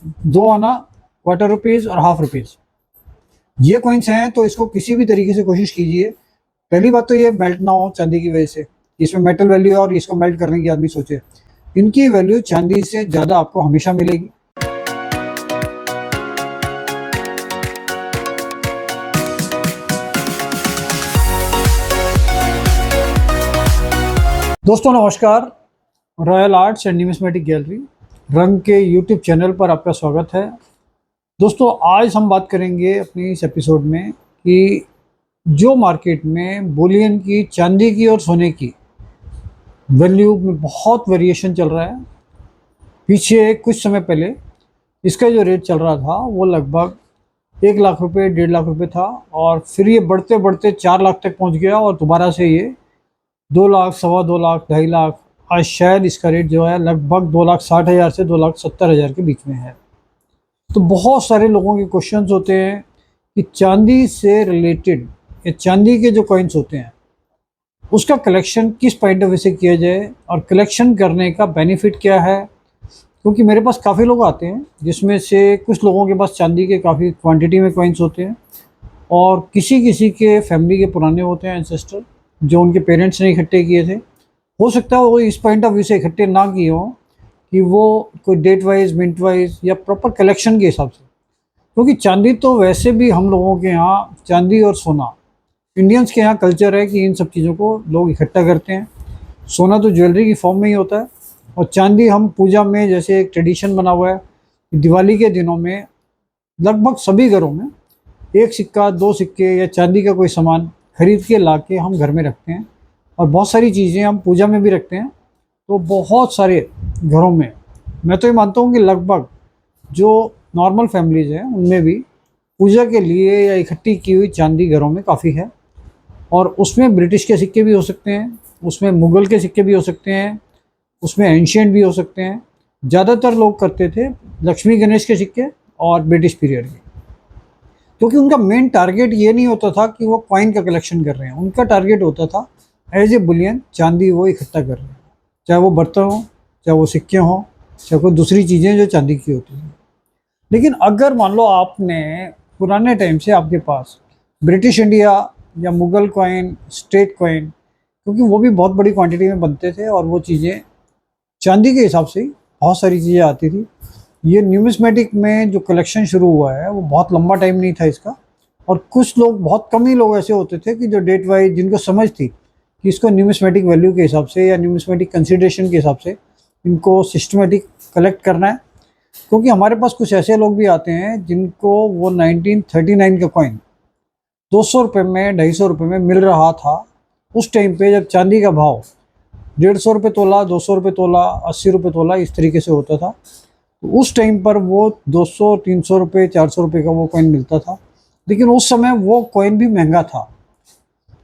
दो आना, quarter rupees और हाफ रुपीज़, ये कॉइन्स हैं। तो इसको किसी भी तरीके से कोशिश कीजिए। पहली बात तो ये मेल्ट ना हो चांदी की वजह से, इसमें मेटल वैल्यू है और इसको मेल्ट करने की आदमी सोचे। इनकी वैल्यू चांदी से ज़्यादा आपको हमेशा मिलेगी। दोस्तों नमस्कार, royal arts and numismatic gallery रंग के यूट्यूब चैनल पर आपका स्वागत है। दोस्तों आज हम बात करेंगे अपनी इस एपिसोड में कि जो मार्केट में बुलियन की, चांदी की और सोने की वैल्यू में बहुत वेरिएशन चल रहा है। पीछे कुछ समय पहले इसका जो रेट चल रहा था वो लगभग 1 लाख रुपये, 1.5 लाख रुपये था, और फिर ये बढ़ते बढ़ते 4 लाख तक पहुंच गया, और दोबारा से ये 2 लाख, 2.25 लाख, 2.5 लाख, आज शायद इसका रेट जो है लगभग 2,60,000 से 2,70,000 के बीच में है। तो बहुत सारे लोगों के क्वेश्चंस होते हैं कि चांदी से रिलेटेड या चांदी के जो कॉइन्स होते हैं उसका कलेक्शन किस पॉइंट ऑफ व्यू से किया जाए, और कलेक्शन करने का बेनिफिट क्या है। क्योंकि मेरे पास काफ़ी लोग आते हैं जिसमें से कुछ लोगों के पास चांदी के काफ़ी क्वांटिटी में कॉइन्स होते हैं, और किसी किसी के फैमिली के पुराने होते हैं एंसेस्टर, जो उनके पेरेंट्स ने इकट्ठे किए थे। हो सकता है वो इस पॉइंट ऑफ व्यू से इकट्ठे ना किए हों कि वो कोई डेट वाइज, मिनट वाइज या प्रॉपर कलेक्शन के हिसाब से। क्योंकि चांदी तो वैसे भी हम लोगों के यहाँ, चांदी और सोना इंडियंस के यहाँ कल्चर है कि इन सब चीज़ों को लोग इकट्ठा करते हैं। सोना तो ज्वेलरी की फॉर्म में ही होता है, और चांदी हम पूजा में, जैसे एक ट्रेडिशन बना हुआ है, दिवाली के दिनों में लगभग सभी घरों में 1 सिक्का, 2 सिक्के या चांदी का कोई सामान खरीद के ला के हम घर में रखते हैं, और बहुत सारी चीज़ें हम पूजा में भी रखते हैं। तो बहुत सारे घरों में, मैं तो ये मानता हूँ कि लगभग जो नॉर्मल फैमिलीज़ हैं उनमें भी पूजा के लिए या इकट्ठी की हुई चांदी घरों में काफ़ी है। और उसमें ब्रिटिश के सिक्के भी हो सकते हैं, उसमें मुग़ल के सिक्के भी हो सकते हैं, उसमें एंशिएंट भी हो सकते हैं। ज़्यादातर लोग करते थे लक्ष्मी गणेश के सिक्के और ब्रिटिश पीरियड के, क्योंकि उनका मेन टारगेट ये नहीं होता था कि वो कॉइन का कलेक्शन कर रहे हैं। उनका टारगेट होता था एज ए बुलियन चांदी वो इकट्ठा कर रहे हैं, चाहे वो बर्तन हो, चाहे वो सिक्के हों, चाहे कोई दूसरी चीज़ें जो चांदी की होती हैं। लेकिन अगर मान लो आपने पुराने टाइम से आपके पास ब्रिटिश इंडिया या मुग़ल कॉइन, स्टेट कॉइन, क्योंकि वो भी बहुत बड़ी क्वांटिटी में बनते थे और वो चीज़ें चांदी के हिसाब से ही बहुत सारी चीज़ें आती थी। ये न्यूमिस्मेटिक में जो कलेक्शन शुरू हुआ है वो बहुत लंबा टाइम नहीं था इसका, और कुछ लोग, बहुत कम ही लोग ऐसे होते थे कि जो डेट वाइज, जिनको समझ थी कि इसको न्यूमिस्मेटिक वैल्यू के हिसाब से या न्यूमिस्मेटिक कंसिडरेशन के हिसाब से इनको सिस्टमेटिक कलेक्ट करना है। क्योंकि हमारे पास कुछ ऐसे लोग भी आते हैं जिनको वो 1939 का कॉइन 200 रुपये में, 250 रुपये में मिल रहा था उस टाइम पे, जब चांदी का भाव 150 रुपये तोला, 200 रुपये तोला, 80 रुपये तोला, इस तरीके से होता था। तो उस टाइम पर वो 200, 300 रुपये, 400 रुपये का वो कॉइन मिलता था। लेकिन उस समय वो कॉइन भी महंगा था,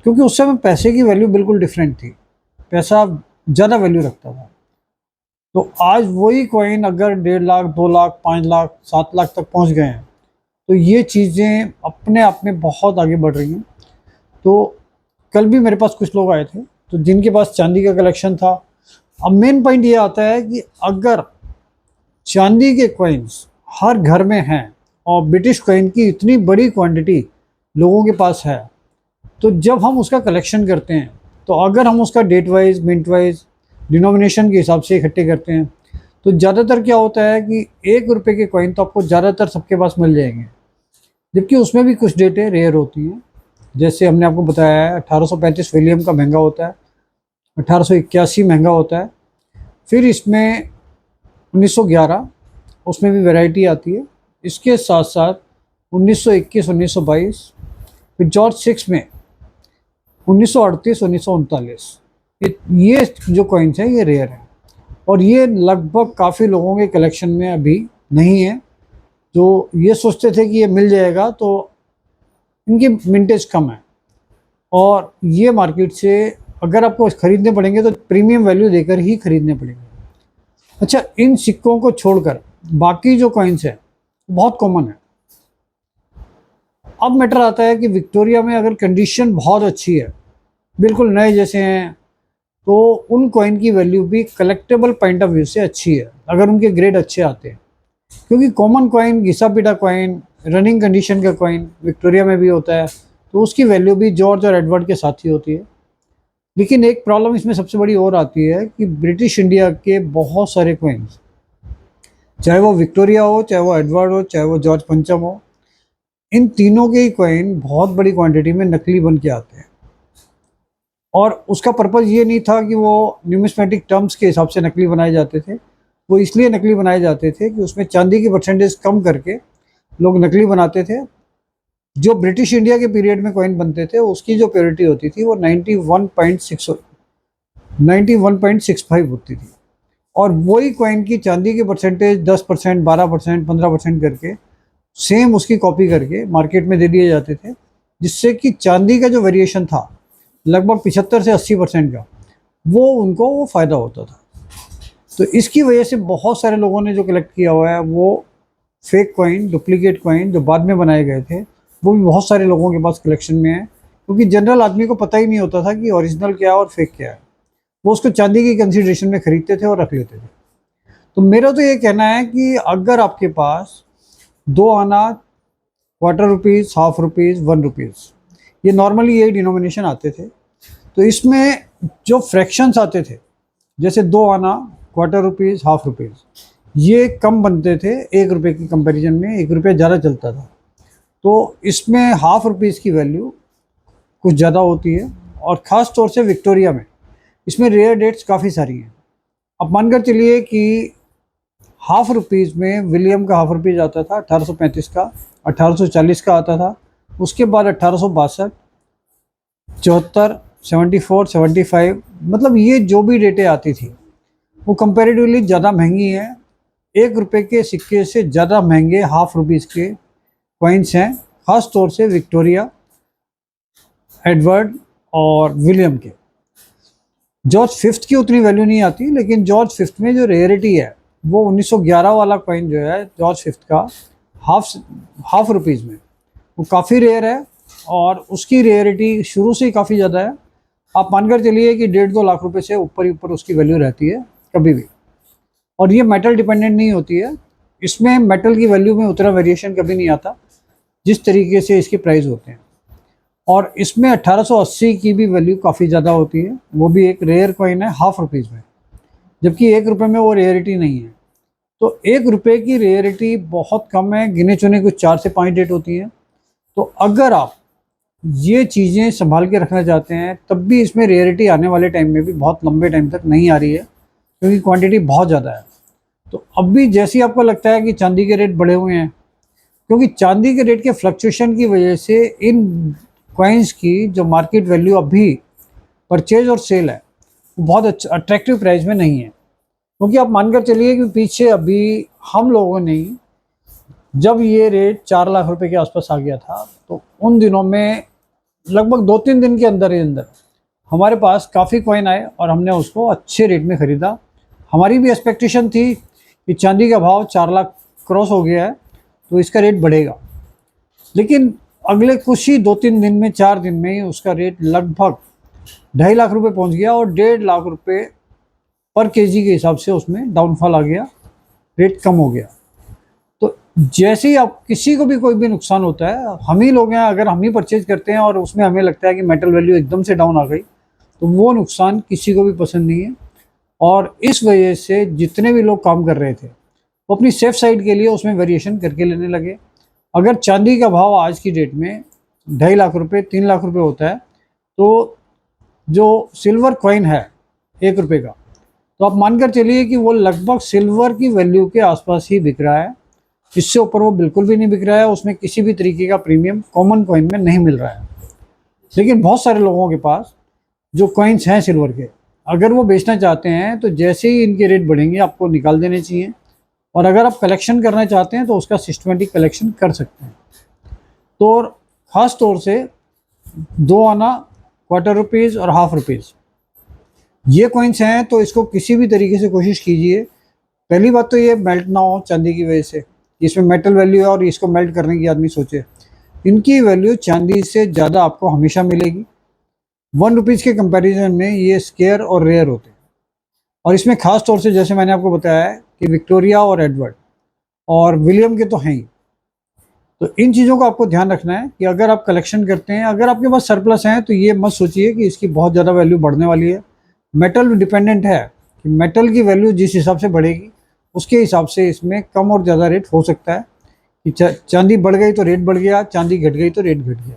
क्योंकि उस समय पैसे की वैल्यू बिल्कुल डिफरेंट थी, पैसा ज़्यादा वैल्यू रखता था। तो आज वही कॉइन अगर 1.5 लाख, 2 लाख, 5 लाख, 7 लाख तक पहुंच गए हैं, तो ये चीज़ें अपने आप में बहुत आगे बढ़ रही हैं। तो कल भी मेरे पास कुछ लोग आए थे तो जिनके पास चांदी का कलेक्शन था। अब मेन पॉइंट ये आता है कि अगर चांदी के कॉइन्स हर घर में हैं और ब्रिटिश कॉइन की इतनी बड़ी क्वांटिटी लोगों के पास है, तो जब हम उसका कलेक्शन करते हैं, तो अगर हम उसका date wise, minute wise, denomination के हिसाब से इकट्ठे करते हैं, तो ज़्यादातर क्या होता है कि 1 रुपये के कॉइन तो आपको ज़्यादातर सबके पास मिल जाएंगे, जबकि उसमें भी कुछ डेटें रेयर होती हैं। जैसे हमने आपको बताया है 1835 विलियम का महंगा होता है, 1881 महंगा होता है, फिर इसमें 1911, उसमें भी वैरायटी आती है। इसके साथ साथ 1921, 1922, फिर जॉर्ज 6 में 1938, 1939, ये जो कॉइन्स हैं ये रेयर हैं, और ये लगभग काफ़ी लोगों के कलेक्शन में अभी नहीं है। जो ये सोचते थे कि ये मिल जाएगा, तो इनकी मिंटेज कम है, और ये मार्केट से अगर आपको ख़रीदने पड़ेंगे तो प्रीमियम वैल्यू देकर ही ख़रीदने पड़ेंगे। अच्छा, इन सिक्कों को छोड़कर बाकी जो कॉइन्स हैं बहुत कॉमन है। अब मैटर आता है कि विक्टोरिया में अगर कंडीशन बहुत अच्छी है, बिल्कुल नए जैसे हैं, तो उन कॉइन की वैल्यू भी कलेक्टेबल पॉइंट ऑफ व्यू से अच्छी है, अगर उनके ग्रेड अच्छे आते हैं। क्योंकि कॉमन कॉइन, घिसा पिटा कॉइन, रनिंग कंडीशन का कॉइन विक्टोरिया में भी होता है, तो उसकी वैल्यू भी जॉर्ज और एडवर्ड के साथ ही होती है। लेकिन एक प्रॉब्लम इसमें सबसे बड़ी और आती है कि ब्रिटिश इंडिया के बहुत सारे कॉइन्स, चाहे वो विक्टोरिया हो, चाहे वो एडवर्ड हो, चाहे वो जॉर्ज पंचम हो, इन तीनों के ही कॉइन बहुत बड़ी क्वांटिटी में नकली बन के आते हैं। और उसका पर्पज़ ये नहीं था कि वो न्यूमिस्मेटिक टर्म्स के हिसाब से नकली बनाए जाते थे, वो इसलिए नकली बनाए जाते थे कि उसमें चांदी की परसेंटेज कम करके लोग नकली बनाते थे। जो ब्रिटिश इंडिया के पीरियड में कॉइन बनते थे उसकी जो प्योरिटी होती थी वो 91.65 होती थी, और वही कॉइन की चांदी की परसेंटेज 10%, 12%, 15% करके सेम उसकी कॉपी करके मार्केट में दे दिए जाते थे, जिससे कि चांदी का जो वेरिएशन था लगभग 75 से 80% का, वो उनको वो फ़ायदा होता था। तो इसकी वजह से बहुत सारे लोगों ने जो कलेक्ट किया हुआ है वो फेक कॉइन, डुप्लीकेट कॉइन जो बाद में बनाए गए थे, वो भी बहुत सारे लोगों के पास कलेक्शन में है, क्योंकि जनरल आदमी को पता ही नहीं होता था कि ओरिजिनल क्या है और फेक क्या है। वो उसको चांदी की कंसिडरेशन में खरीदते थे और रख लेते थे। तो मेरा तो ये कहना है कि अगर आपके पास 2 आना, quarter rupees, half rupees, 1 rupees, ये नॉर्मली यही डिनोमिनेशन आते थे, तो इसमें जो फ्रैक्शंस आते थे, जैसे 2 आना, क्वार्टर रुपीज़, हाफ रुपीज़, ये कम बनते थे 1 रुपये की कंपैरिजन में, 1 रुपया ज़्यादा चलता था। तो इसमें हाफ रुपीज़ की वैल्यू कुछ ज़्यादा होती है, और ख़ास तौर से विक्टोरिया में इसमें रेयर डेट्स काफ़ी सारी हैं। अब मानकर चलिए कि हाफ रुपीज़ में विलियम का हाफ रुपीज़ आता था 1835 का, 1840 का आता था, उसके बाद 1862, 74, 74, 75, मतलब ये जो भी डेटें आती थी वो कंपैरेटिवली ज़्यादा महंगी हैं। 1 रुपये के सिक्के से ज़्यादा महंगे हाफ रुपीज़ के कॉइन्स हैं, ख़ास तौर से विक्टोरिया, एडवर्ड और विलियम के। जॉर्ज फिफ्थ की उतनी वैल्यू नहीं आती, लेकिन जॉर्ज फिफ्थ में जो रेयरिटी है वो 1911 वाला कॉइन जो है जॉर्ज फिफ्थ का, हाफ रुपीज़ में, वो काफ़ी रेयर है, और उसकी रेयरिटी शुरू से ही काफ़ी ज़्यादा है। आप मानकर चलिए कि 1.5-2 लाख रुपए से ऊपर ही ऊपर उसकी वैल्यू रहती है कभी भी। और ये मेटल डिपेंडेंट नहीं होती है, इसमें मेटल की वैल्यू में उतना वेरिएशन कभी नहीं आता जिस तरीके से इसके प्राइस होते हैं। और इसमें 1880 की भी वैल्यू काफ़ी ज़्यादा होती है, वो भी एक रेयर कॉइन है हाफ रुपीज़ में, जबकि 1 रुपये में वो रेयरिटी नहीं है। तो 1 रुपये की रेयरिटी बहुत कम है, गिने चुने कुछ 4 से 5 डेट होती हैं। तो अगर आप ये चीज़ें संभाल के रखना चाहते हैं, तब भी इसमें रेयरिटी आने वाले टाइम में भी बहुत लंबे टाइम तक नहीं आ रही है, क्योंकि क्वांटिटी बहुत ज़्यादा है। तो अब भी जैसे ही आपको लगता है कि चांदी के रेट बढ़े हुए हैं, क्योंकि चांदी के रेट के फ्लक्चुएशन की वजह से इन कॉइन्स की जो मार्केट वैल्यू अभी परचेज और सेल है वो बहुत अच्छा अट्रैक्टिव प्राइस में नहीं है। क्योंकि आप मानकर चलिए कि पीछे अभी हम लोगों ने, जब ये रेट 4 लाख रुपए के आसपास आ गया था, तो उन दिनों में लगभग 2-3 दिन के अंदर ही अंदर हमारे पास काफ़ी कॉइन आए और हमने उसको अच्छे रेट में ख़रीदा। हमारी भी एक्सपेक्टेशन थी कि चांदी का भाव 4 लाख क्रॉस हो गया है तो इसका रेट बढ़ेगा, लेकिन अगले कुछ ही 2-3 दिन में, 4 दिन में ही उसका रेट लगभग 2.5 लाख रुपए पहुंच गया, और 1.5 लाख रुपए पर केजी के हिसाब से उसमें डाउनफॉल आ गया, रेट कम हो गया। तो जैसे ही आप किसी को भी कोई भी नुकसान होता है, हम ही लोग हैं, अगर हम ही परचेज करते हैं और उसमें हमें लगता है कि मेटल वैल्यू एकदम से डाउन आ गई, तो वो नुकसान किसी को भी पसंद नहीं है। और इस वजह से जितने भी लोग काम कर रहे थे वो अपनी सेफ साइड के लिए उसमें वेरिएशन करके लेने लगे। अगर चांदी का भाव आज की डेट में 2.5 लाख रुपए, 3 लाख रुपए होता है, तो जो सिल्वर कॉइन है 1 रुपये का, तो आप मानकर चलिए कि वो लगभग सिल्वर की वैल्यू के आसपास ही बिक रहा है, इससे ऊपर वो बिल्कुल भी नहीं बिक रहा है। उसमें किसी भी तरीके का प्रीमियम कॉमन कॉइन में नहीं मिल रहा है। लेकिन बहुत सारे लोगों के पास जो कॉइन्स हैं सिल्वर के, अगर वो बेचना चाहते हैं तो जैसे ही इनके रेट बढ़ेंगे आपको निकाल देने चाहिए, और अगर आप कलेक्शन करना चाहते हैं तो उसका सिस्टमेटिक कलेक्शन कर सकते हैं। तो ख़ास तौर से 2 आना, क्वार्टर रुपीज़ और हाफ रुपीज़, ये कॉइन्स हैं, तो इसको किसी भी तरीके से कोशिश कीजिए। पहली बात तो ये मेल्ट ना हो चांदी की वजह से, इसमें मेटल वैल्यू है और इसको मेल्ट करने की आदमी सोचे। इनकी वैल्यू चांदी से ज़्यादा आपको हमेशा मिलेगी। 1 रुपीज़ के कंपैरिजन में ये स्केयर और रेयर होते हैं। और इसमें ख़ास तौर से जैसे मैंने आपको बताया है कि विक्टोरिया और एडवर्ड और विलियम के तो हैं ही। तो इन चीज़ों को आपको ध्यान रखना है कि अगर आप कलेक्शन करते हैं, अगर आपके पास सरप्लस हैं तो ये मत सोचिए कि इसकी बहुत ज़्यादा वैल्यू बढ़ने वाली है। मेटल डिपेंडेंट है कि मेटल की वैल्यू जिस हिसाब से बढ़ेगी उसके हिसाब से इसमें कम और ज़्यादा रेट हो सकता है कि चांदी बढ़ गई तो रेट बढ़ गया, चांदी घट गई तो रेट घट गया।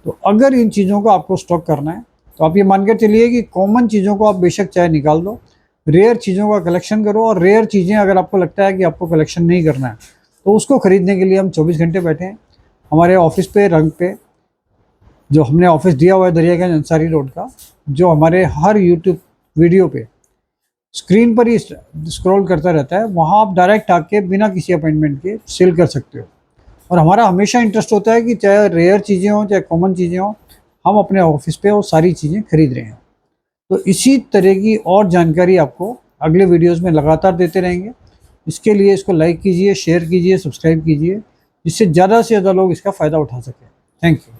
तो अगर इन चीज़ों को आपको स्टॉक करना है तो आप ये मानकर चलिए कि कॉमन चीज़ों को आप बेशक चाहे निकाल दो, रेयर चीज़ों का कलेक्शन करो। और रेयर चीज़ें अगर आपको लगता है कि आपको कलेक्शन नहीं करना है तो उसको ख़रीदने के लिए हम 24 घंटे बैठे हैं हमारे ऑफिस पे, रंग पे, जो हमने ऑफिस दिया हुआ है दरियागंज अंसारी रोड का, जो हमारे हर यूट्यूब वीडियो पे स्क्रीन पर ही स्क्रॉल करता रहता है। वहाँ आप डायरेक्ट आके बिना किसी अपॉइंटमेंट के सेल कर सकते हो। और हमारा हमेशा इंटरेस्ट होता है कि चाहे रेयर चीज़ें हों चाहे कॉमन चीज़ें हों, हम अपने ऑफिस पे वो सारी चीज़ें खरीद रहे हैं। तो इसी तरह की और जानकारी आपको अगले वीडियोस में लगातार देते रहेंगे। इसके लिए इसको लाइक कीजिए, शेयर कीजिए, सब्सक्राइब कीजिए, जिससे ज़्यादा से ज़्यादा लोग इसका फ़ायदा उठा सकें। Thank you.